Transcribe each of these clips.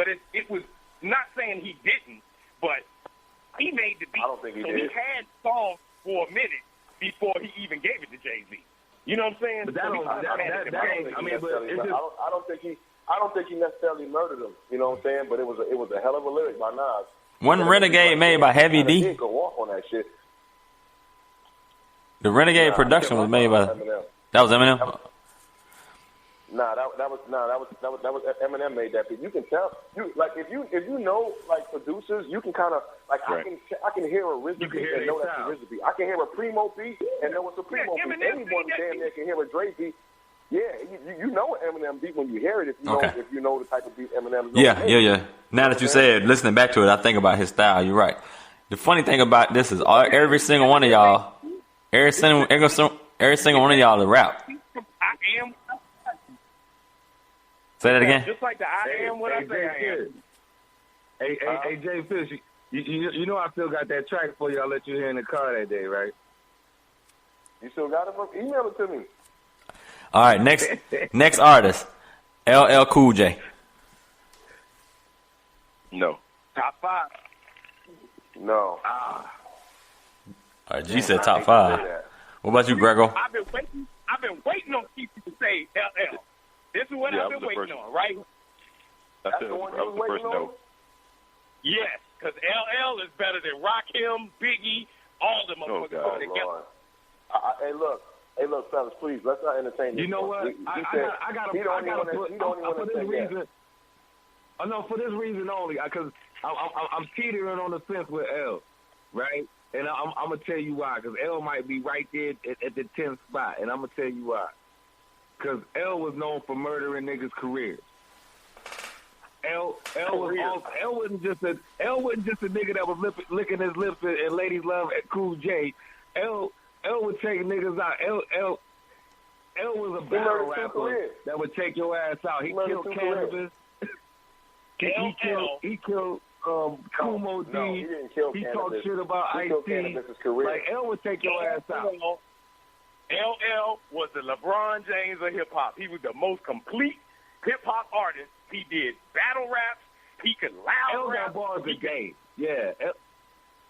but it was not saying he didn't, but he made the beat. I don't think he did. He had songs for a minute before he even gave it to Jay-Z. You know what I'm saying? But I don't think he necessarily murdered him. You know what I'm saying? But it was a hell of a lyric by Nas. Wasn't Renegade made by Heavy D? He did go off on that shit. The Renegade production was made by Eminem. That was Eminem. Nah, that was Eminem made that beat. You can tell, if you know like producers, you can kind of like right. I can hear a RZA beat and know that's a RZA beat. I can hear a Primo beat and know it's a Primo beat. Anyone damn near can hear a Dre beat. Yeah, you know an Eminem beat when you hear it if you know the type of beat Eminem is. Yeah. Now that you said, listening back to it, I think about his style. You're right. The funny thing about this is every single one of y'all, every single one of y'all is rap. I am. Say that again. Just like the I am what I say I am. Hey, Jay Fish, you know I still got that track for you. I let you hear in the car that day, right? You still got it? Email it to me. All right, next artist, LL Cool J. No. Top 5. No. All right, G said top 5. What about you, Greggo? I've been waiting on people to say LL. This is what I've been waiting on, right? That's the one you was waiting on? Yes, because LL is better than Rakim, Biggie, all the motherfuckers put together. Hey, look, fellas, please, let's not entertain this. You know what? I got for this reason. I know for this reason only, because I'm teetering on the fence with L, right? And I'm gonna tell you why, because L might be right there at the 10th spot, and I'm gonna tell you why. Because L was known for murdering niggas' careers. L wasn't just a nigga that was licking his lips and ladies love at Cool J. L would take niggas out. L was a battle rapper that would take your ass out. He killed Cannabis. He killed Kumo D. No, he didn't kill he Cannabis. Talked shit about Ice-T. Like L would take your ass out. LL was the LeBron James of hip-hop. He was the most complete hip-hop artist. He did battle raps. He could loud rap. L got bars a game. Yeah.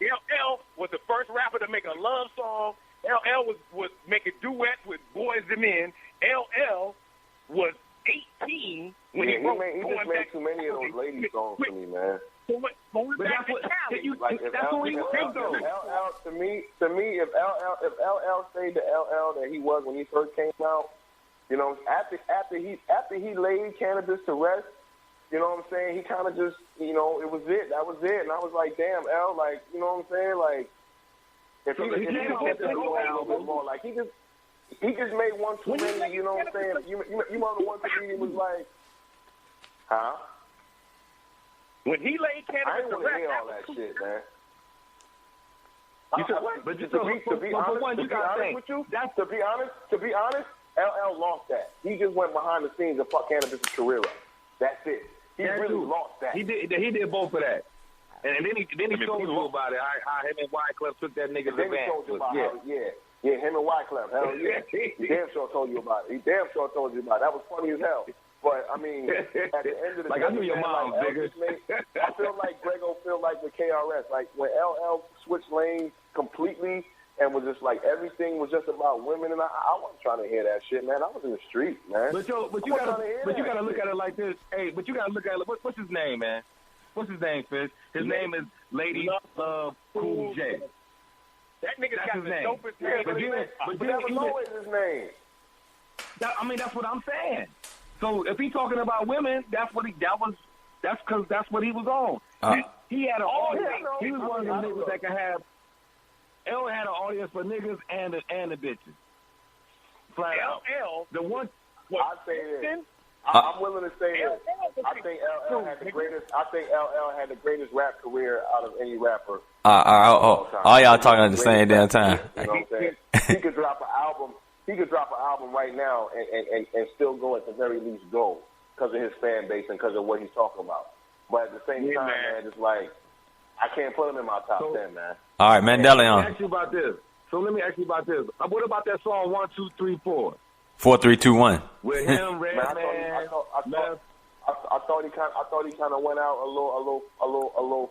LL was the first rapper to make a love song. LL was making duets with boys and men. LL was 18 when he wrote. He just made too many of those lady songs for me, man. But that's what he was though. LL to me, if LL stayed the LL that he was when he first came out, you know, after he laid Cannabis to rest, you know what I'm saying? He kind of just, you know, it was it. That was it. And I was like, damn, L, like, you know what I'm saying? Like, if he could get that going a little bit more, like he just made one too many. You know what I'm saying? You remember one to me was like, huh? When he laid Cannabis I didn't want to hear all that shit, man. You said what? But to be honest, LL lost that. He just went behind the scenes and fucked Cannabis' career up. That's it. He really lost that. He did both of that. And then he told you about it. How him and Wyclef took that nigga's advantage. Then he told you about him and Wyclef. Hell yeah. He damn sure told you about it. That was funny as hell. But, I mean, at the end of the day, I knew your mom, nigga. I feel like Greggo feel like with KRS. Like, when LL switched lanes completely and was just like, everything was just about women, and I wasn't trying to hear that shit, man. I was in the street, man. But you gotta look at it like this. Hey, but you gotta look at it. What's his name, man? What's his name, Fish? His name is Lady Love Cool J. That nigga got the dopest name. But that was always his name. That's what I'm saying. So if he's talking about women, that's because that's what he was on. He had an audience. He was one of the niggas that could have. L had an audience for niggas and the bitches. Flat out. The one. I say this. I'm willing to say this. I think LL had the greatest. I think LL had the greatest rap career out of any rapper. All y'all talking at the same damn time. You know what I'm saying? He could drop an album. He could drop an album right now and still go at the very least go because of his fan base and because of what he's talking about. But at the same time, man, it's like I can't put him in my top 10, man. All right, ManDeleon. Let me ask you about this. What about that song 1, 2, 3, 4? 4, 3, 2, 1. With him, Redman, I thought he kind of went out a little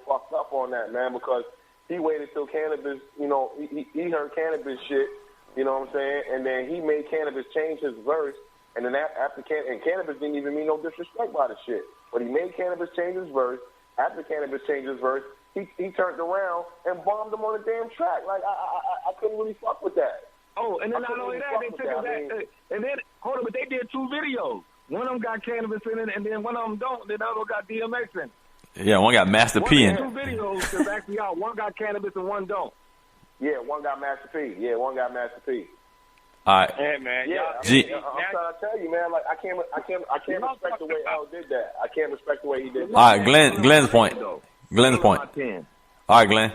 fucked up on that, man, because he waited till cannabis, you know, he heard cannabis shit, you know what I'm saying, and then he made cannabis change his verse, and then after cannabis didn't even mean no disrespect by the shit, but he made cannabis change his verse. After cannabis changed his verse, he turned around and bombed him on the damn track. Like I couldn't really fuck with that. Oh, and then not only that, they took that, and then hold on, but they did 2 videos. One of them got cannabis in it, and then one of them don't. Then the other one got DMX in it. Yeah, one got Master P in it. 2 videos that's actually out. One got cannabis and one don't. Yeah, one got Master P. Yeah, one got Master P. All right. Yeah, man. Yeah, I'm trying to tell you, man. Like I can't respect the way L did that. I can't respect the way he did that. All right, Glenn's point. Glenn's point. All right, Glenn.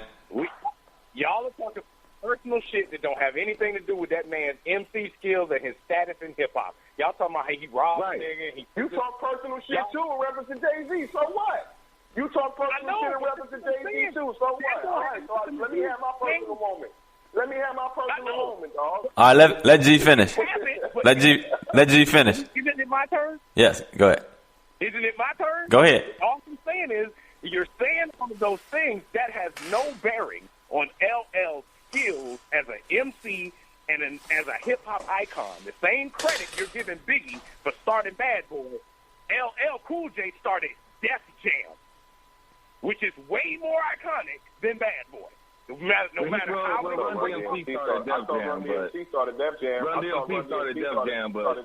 Y'all are talking personal shit that don't have anything to do with that man's MC skills and his status in hip hop. Y'all talking about how he robbed a nigga. You talk personal shit too and represent Jay-Z. So what? You talk personal shit and represent Jay-Z too. So what? All right, so let me have my personal moment. Let me have my personal moment, dog. All right, let G finish. Let G finish. Isn't it my turn? Yes, go ahead. Isn't it my turn? Go ahead. All I'm saying is, you're saying all of those things that has no bearing on LL's skills as an MC and as a hip-hop icon. The same credit you're giving Biggie for starting Bad Boy, LL Cool J started Def Jam, which is way more iconic than Bad Boy. No matter how many Run DMC started Def Jam, but he started Def Jam. Run DMC started Def Jam, but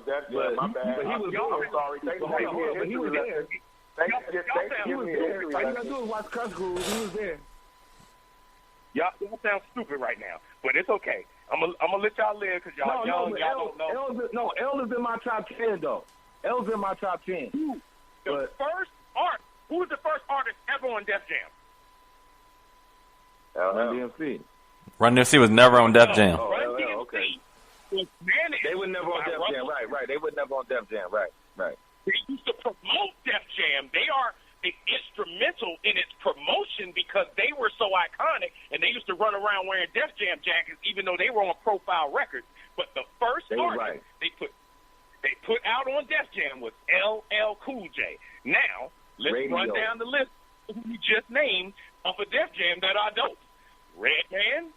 my bad. But he was sorry. but he was there. He was there. All you gotta do is watch Cuss Grooves. He was there. Y'all sound stupid right now, but it's okay. I'm gonna let y'all live because y'all young. Y'all don't know. L is in my top 10 though. L's in my top 10. Who was the first artist ever on Def Jam? Run DMC. Run DMC was never on Def Jam. Run DMC okay. was managed. They were never on Def Jam. Right. They were never on Def Jam. Right. They used to promote Def Jam. They are instrumental in its promotion because they were so iconic, and they used to run around wearing Def Jam jackets, even though they were on Profile Records. But the first artist they put out on Def Jam was LL Cool J. Now let's run down the list who we just named off of Def Jam that are dope. Redman,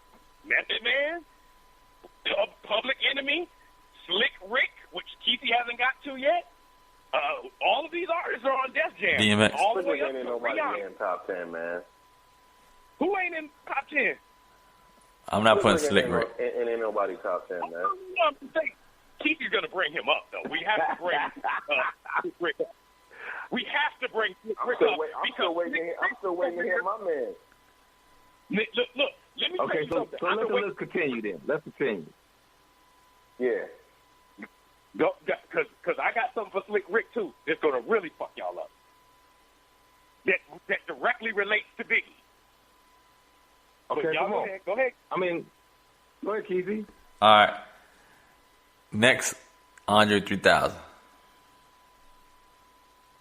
Method Man, Public Enemy, Slick Rick, which Kysii hasn't got to yet. All of these artists are on Def Jam. DMX. All the way up ain't to nobody Rihanna. in top 10, man. Who ain't in top 10? I'm not putting Slick Rick. Ain't nobody top 10, man. Kysii's going to bring him up, though. We have to bring Slick Rick up. We have to bring Slick Rick up. I'm still waiting to hear my man. Look, let me tell you something. So let's continue then. Let's continue. Yeah. Because I got something for Slick Rick, too, that's going to really fuck y'all up. That directly relates to Biggie. Okay, but y'all go ahead. I mean, go ahead, Kysii. All right. Next, Andre 3000.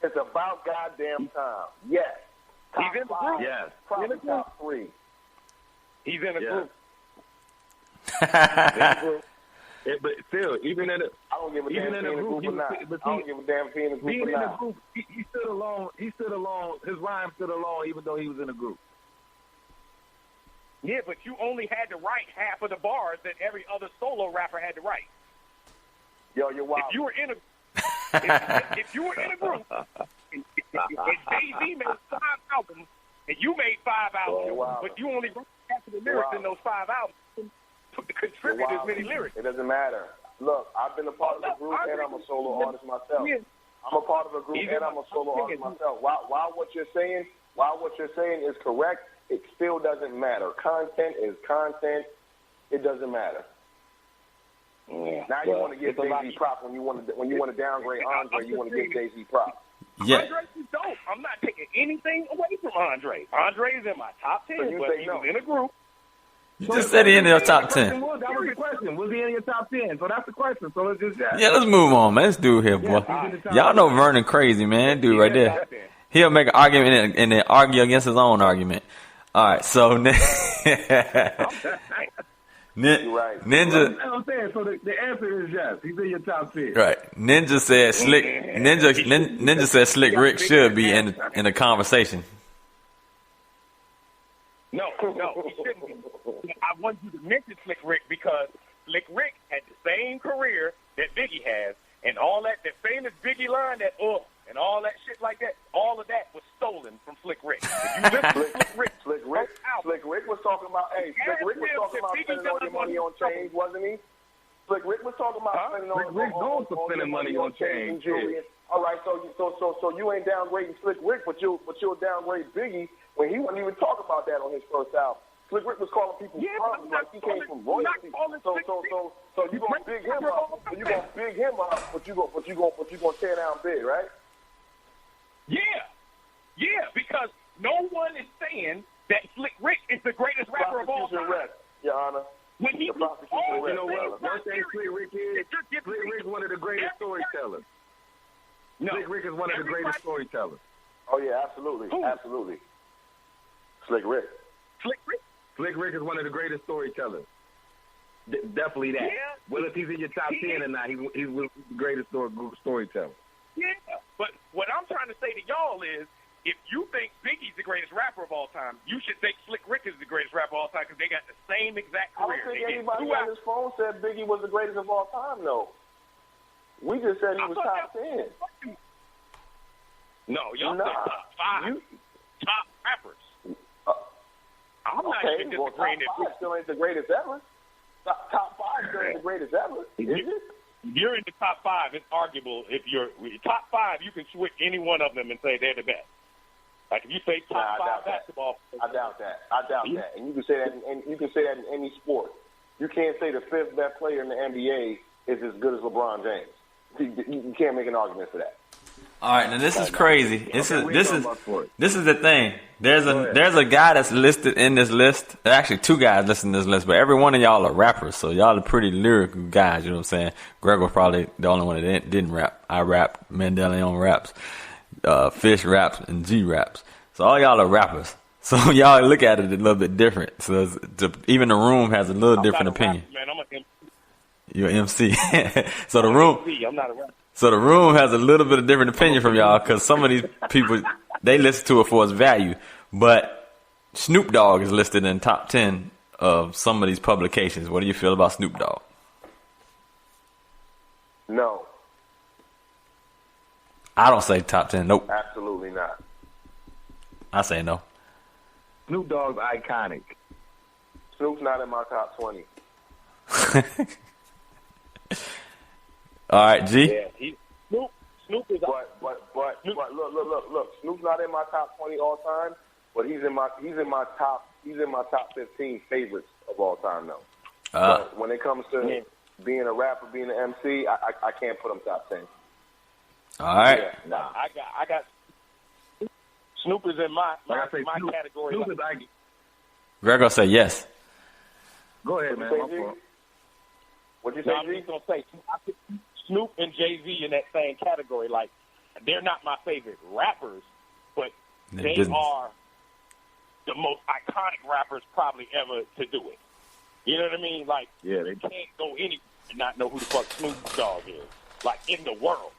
It's about goddamn time. Yes. He's in the group. Yes. Probably top 3. He's in the group. But still, even in the I don't give a damn if he's in the group or not. I don't give a damn if he's in the group or not. The group, he stood alone. He stood alone. His rhyme stood alone, even though he was in a group. Yeah, but you only had to write half of the bars that every other solo rapper had to write. Yo, you're wild. If you were in a group, and Jay-Z made 5 albums, and you made 5 albums, but you only wrote half of the lyrics in those 5 albums, contribute as many lyrics. It doesn't matter. Look, I've been a part of the group, and I'm a solo artist myself. I'm a part of a group, and I'm a solo artist myself. While what you're saying is correct, it still doesn't matter. Content is content. It doesn't matter. Yeah. Now you want to give Jay-Z props when you want to downgrade Andre. You want to give Jay-Z props. Yeah. Andre is dope. I'm not taking anything away from Andre. Andre is in my top 10, but he was in a group. You just said he in your top 10. That was the question. Was he in your top 10? So that's the question. So let's just Yeah, let's move on, man. This dude here, boy. Y'all know Vernon crazy, man. Dude right there. He'll make an argument and then argue against his own argument. All right, so Right. Ninja. I'm saying, so the answer is yes. He's in your top 10. Right. Ninja said Slick Rick should be in the conversation. No, he shouldn't be. I want you to mention Slick Rick because Slick Rick had the same career that Biggie has, and all that famous Biggie line, and all that shit like that, all of that was stolen from Slick Rick. If you listen to Slick Rick was talking about, Slick Rick was talking about spending all your money on chains, wasn't he? Slick Rick was talking about spending all spending money on chains and jewelry. All right, so you ain't downgrading Slick Rick, but you'll downgrade Biggie when he wouldn't even talk about that on his first album. Slick Rick was calling people crumbs like he came from royalty. So you gonna big him up. So you gonna big him up, but you gonna tear down Big, right? Yeah, because no one is saying that Slick Rick is the greatest rapper of all time. Your Honor. When he you know what? One thing Slick Rick is, Slick Rick is one of the greatest storytellers. Slick Rick is one of the greatest storytellers. Oh yeah, absolutely. Slick Rick. Slick Rick is one of the greatest storytellers. Definitely that. Yeah. Whether he's in your top 10 or not, he's the greatest storyteller. Yeah, but what I'm trying to say to y'all is, if you think Biggie's the greatest rapper of all time, you should think Slick Rick is the greatest rapper of all time because they got the same exact career. I don't think anybody on this phone said Biggie was the greatest of all time, though. We just said he was top 10. No, y'all said top 5. Top rappers. I'm not even disagreeing. Top 5 still ain't the greatest ever. Top 5 still ain't the greatest ever, is it? You're in the top 5. It's arguable if you're top 5. You can switch any one of them and say they're the best. Like if you say top 5 basketball, I doubt that. And you can say that in any sport. You can't say the 5th best player in the NBA is as good as LeBron James. You can't make an argument for that. All right, now this is crazy. This is the thing. There's a guy that's listed in this list. There are actually 2 guys listed in this list, but every one of y'all are rappers, so y'all are pretty lyrical guys. You know what I'm saying? Greggo's probably the only one that didn't rap. I rap. ManDeleon raps. Fish raps and G raps. So all y'all are rappers. So y'all look at it a little bit different. So even the room has a little different opinion. Man, I'm an MC. You're an MC. So the room. I'm not a rapper. So the room has a little bit of different opinion from y'all because some of these people, they listen to it for its value. But Snoop Dogg is listed in top 10 of some of these publications. What do you feel about Snoop Dogg? No. I don't say top 10. Nope. Absolutely not. I say no. Snoop Dogg's iconic. Snoop's not in my top 20. All right, G. Yeah, Snoop is. But look. Snoop's not in my top 20 all time, but he's in my top 15 favorites of all time though. But when it comes to being a rapper, being an MC, I can't put him top 10. All right. Yeah, nah, I got Snoop is in my category. Snoop is Greggo say yes. Go ahead, man. What'd you say? I'm just gonna say I put Snoop and Jay-Z in that same category. Like, they're not my favorite rappers, but they are the most iconic rappers probably ever to do it. You know what I mean? Like, you can't go anywhere and not know who the fuck Snoop Dogg is. Like, in the world.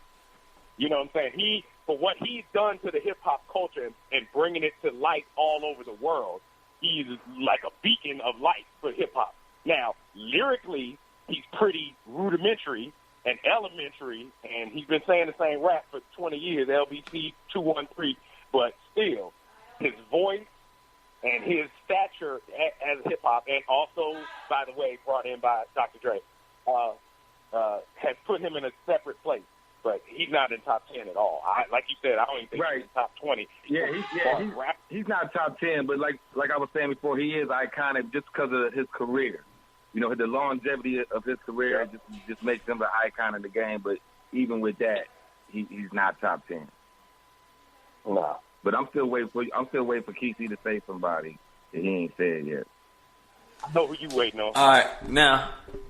You know what I'm saying? For what he's done to the hip-hop culture and bringing it to light all over the world, he's like a beacon of light for hip-hop. Now, lyrically, he's pretty rudimentary and elementary, and he's been saying the same rap for 20 years, LBC 213, but still, his voice and his stature as hip-hop, and also, by the way, brought in by Dr. Dre, has put him in a separate place. But he's not in top 10 at all. Like you said, I don't even think he's in top 20. He's not top 10, but like I was saying before, he is iconic just because of his career. You know, the longevity of his career just makes him the icon of the game. But even with that, he's not top 10. No. But I'm still waiting for Kysii to say somebody that he ain't said yet. I know who you waiting on. All right, now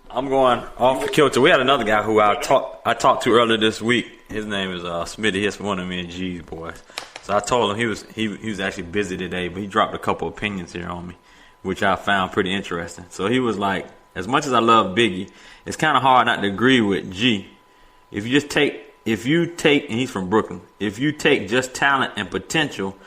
I'm going off the kilter. We had another guy who I talked to earlier this week. His name is Smitty. He's one of me and G's boys. So I told him he was actually busy today, but he dropped a couple opinions here on me, which I found pretty interesting. So he was like, as much as I love Biggie, it's kind of hard not to agree with G. If you take, and he's from Brooklyn, if you take just talent and potential,